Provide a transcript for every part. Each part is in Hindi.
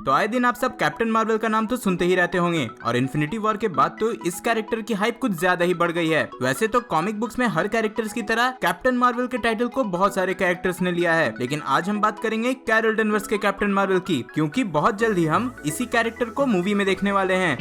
तो आए दिन आप सब कैप्टन मार्वल का नाम तो सुनते ही रहते होंगे और इन्फिनिटी वॉर के बाद तो इस कैरेक्टर की हाइप कुछ ज्यादा ही बढ़ गई है। वैसे तो कॉमिक बुक्स में हर कैरेक्टर्स की तरह कैप्टन मार्वल के टाइटल को बहुत सारे कैरेक्टर्स ने लिया है, लेकिन आज हम बात करेंगे कैरल डेनवर्स के कैप्टन मार्वल की, क्योंकि बहुत जल्द ही हम इसी कैरेक्टर को मूवी में देखने वाले हैं।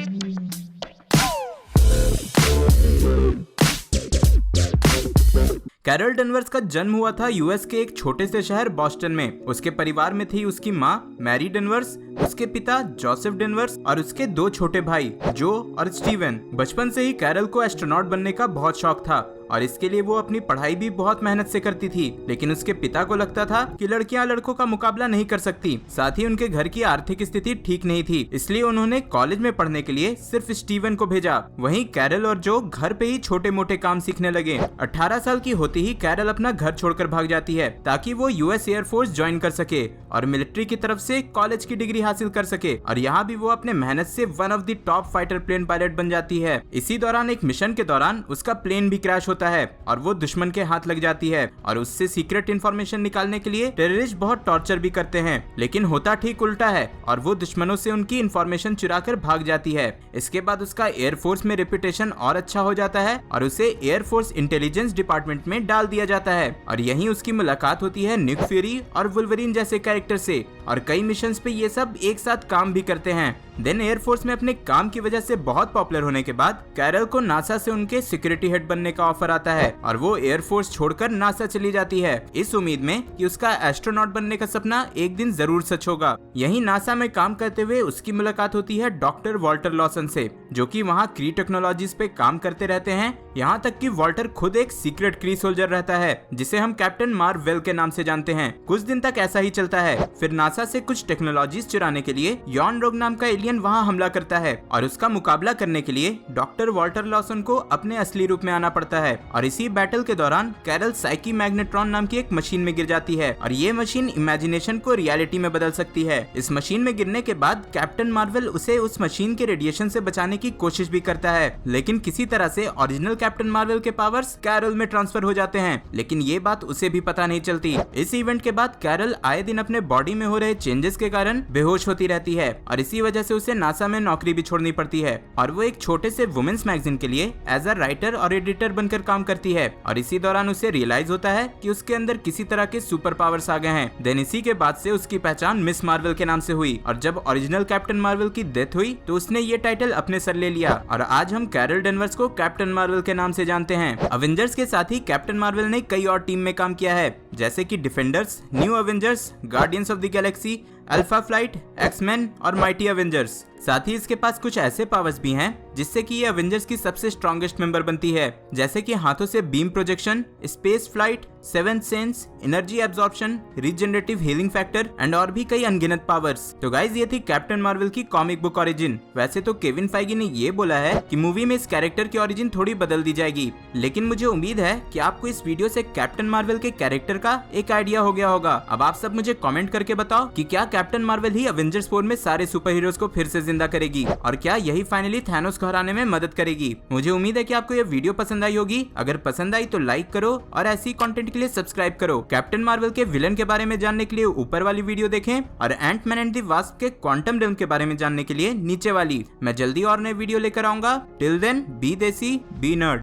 कैरल डेनवर्स का जन्म हुआ था यूएस के एक छोटे से शहर बॉस्टन में। उसके परिवार में थी उसकी माँ मैरी डेनवर्स, उसके पिता जोसेफ डेनवर्स और उसके दो छोटे भाई जो और स्टीवन। बचपन से ही कैरल को एस्ट्रोनॉट बनने का बहुत शौक था और इसके लिए वो अपनी पढ़ाई भी बहुत मेहनत से करती थी, लेकिन उसके पिता को लगता था कि लड़कियां लड़कों का मुकाबला नहीं कर सकती। साथ ही उनके घर की आर्थिक स्थिति ठीक नहीं थी, इसलिए उन्होंने कॉलेज में पढ़ने के लिए सिर्फ स्टीवन को भेजा। वहीं कैरल और जो घर पे ही छोटे मोटे काम सीखने लगे। 18 साल की होते ही कैरल अपना घर छोड़कर भाग जाती है ताकि वो यूएस एयरफोर्स ज्वाइन कर सके और मिलिट्री की तरफ से कॉलेज की डिग्री हासिल कर सके। और यहाँ भी वो अपने मेहनत से one of the top fighter plane pilot बन जाती है। इसी दौरान एक मिशन के दौरान उसका प्लेन भी क्रैश होता है और वो दुश्मन के हाथ लग जाती है और उससे सीक्रेट इंफॉर्मेशन निकालने के लिए टेररिस्ट बहुत टॉर्चर भी करते हैं, लेकिन होता ठीक उल्टा है और वो दुश्मनों से उनकी इंफॉर्मेशन चुराकर भाग जाती है। इसके बाद उसका एयरफोर्स में रेपुटेशन और अच्छा हो जाता है और उसे एयरफोर्स इंटेलिजेंस डिपार्टमेंट में डाल दिया जाता है और यहीं उसकी मुलाकात होती है निक फ्यूरी और वुल्वरीन जैसे कैरेक्टर से और कई मिशंस पे ये सब एक साथ काम भी करते हैं। देन एयरफोर्स में अपने काम की वजह से बहुत पॉपुलर होने के बाद कैरल को नासा से उनके सिक्योरिटी हेड बनने का ऑफर आता है और वो एयरफोर्स छोड़कर नासा चली जाती है इस उम्मीद में कि उसका एस्ट्रोनॉट बनने का सपना एक दिन जरूर सच होगा। यहीं नासा में काम करते हुए उसकी मुलाकात होती है डॉक्टर वॉल्टर लॉसन से, जो कि वहाँ क्री टेक्नोलॉजीज पे काम करते रहते हैं। यहाँ तक कि वॉल्टर खुद एक सीक्रेट क्री सोल्जर रहता है जिसे हम कैप्टन मार्वेल के नाम से जानते हैं। कुछ दिन तक ऐसा ही चलता है, फिर नासा से कुछ टेक्नोलॉजीज चुराने के लिए यॉन रोग नाम का एलियन वहाँ हमला करता है और उसका मुकाबला करने के लिए डॉक्टर वॉल्टर लॉसन को अपने असली रूप में आना पड़ता है। और इसी बैटल के दौरान कैरल साइकी मैग्नेट्रॉन नाम की एक मशीन में गिर जाती है और ये मशीन इमेजिनेशन को रियलिटी में बदल सकती है। इस मशीन में गिरने के बाद कैप्टन मार्वेल उसे उस मशीन के रेडिएशन से बचाने की कोशिश भी करता है, लेकिन किसी तरह से ओरिजिनल कैप्टन मार्वेल के पावर्स कैरल में ट्रांसफर हो जाते हैं, लेकिन ये बात उसे भी पता नहीं चलती। इस इवेंट के बाद कैरल आए दिन अपने बॉडी में हो रहे चेंजेस के कारण बेहोश होती रहती है और इसी वजह से उसे नासा में नौकरी भी छोड़नी पड़ती है और वो एक छोटे से वुमेन्स मैगजीन के लिए एज अ राइटर और एडिटर बनकर काम करती है। और इसी दौरान उसे रियलाइज होता है कि उसके अंदर किसी तरह के सुपर पावर्स आ गए हैं। देन इसी के बाद से उसकी पहचान मिस मार्वल के नाम से हुई और जब ओरिजिनल कैप्टन मार्वल की डेथ हुई तो उसने ये टाइटल अपने सर ले लिया और आज हम कैरल डेनवर्स को कैप्टन मार्वल के नाम से जानते हैं। अवेंजर्स के साथ ही कैप्टन मार्वल ने कई और टीम में काम किया है, जैसे कि Defenders, New Avengers, Guardians of the Galaxy, Alpha Flight, X-Men और माइटी अवेंजर्स। साथ ही इसके पास कुछ ऐसे पावर्स भी हैं जिससे कि ये अवेंजर्स की सबसे स्ट्रॉन्गेस्ट मेंबर बनती है, जैसे कि हाथों से beam projection, space flight, seventh sense, energy absorption, regenerative healing factor and और भी कई अनगिनत पावर्स। तो गाइज ये थी कैप्टन मार्वल की कॉमिक बुक ओरिजिन। वैसे तो केविन फाइगी ने ये बोला है कि मूवी में इस कैरेक्टर की ओरिजिन थोड़ी बदल दी जाएगी, लेकिन मुझे उम्मीद है कि आपको इस वीडियो से कैप्टन मार्वल के कैरेक्टर का एक आइडिया हो गया होगा। अब आप सब मुझे कॉमेंट करके बताओ कि क्या कैप्टन मार्वल ही अवेंजर्स 4 में सारे सुपर हीरोज को फिर से जिंदा करेगी और क्या यही फाइनली थैनोस को हराने में मदद करेगी। मुझे उम्मीद है कि आपको यह वीडियो पसंद आई होगी। अगर पसंद आई तो लाइक करो और ऐसी कंटेंट के लिए सब्सक्राइब करो। कैप्टन मार्वल के विलन के बारे में जानने के लिए ऊपर वाली वीडियो देखें और एंटमैन एंड द वास्प के क्वांटम रेल्म के बारे में जानने के लिए नीचे वाली। मैं जल्दी और नए वीडियो लेकर आऊंगा। टिल देन बी देसी बी नर्ड।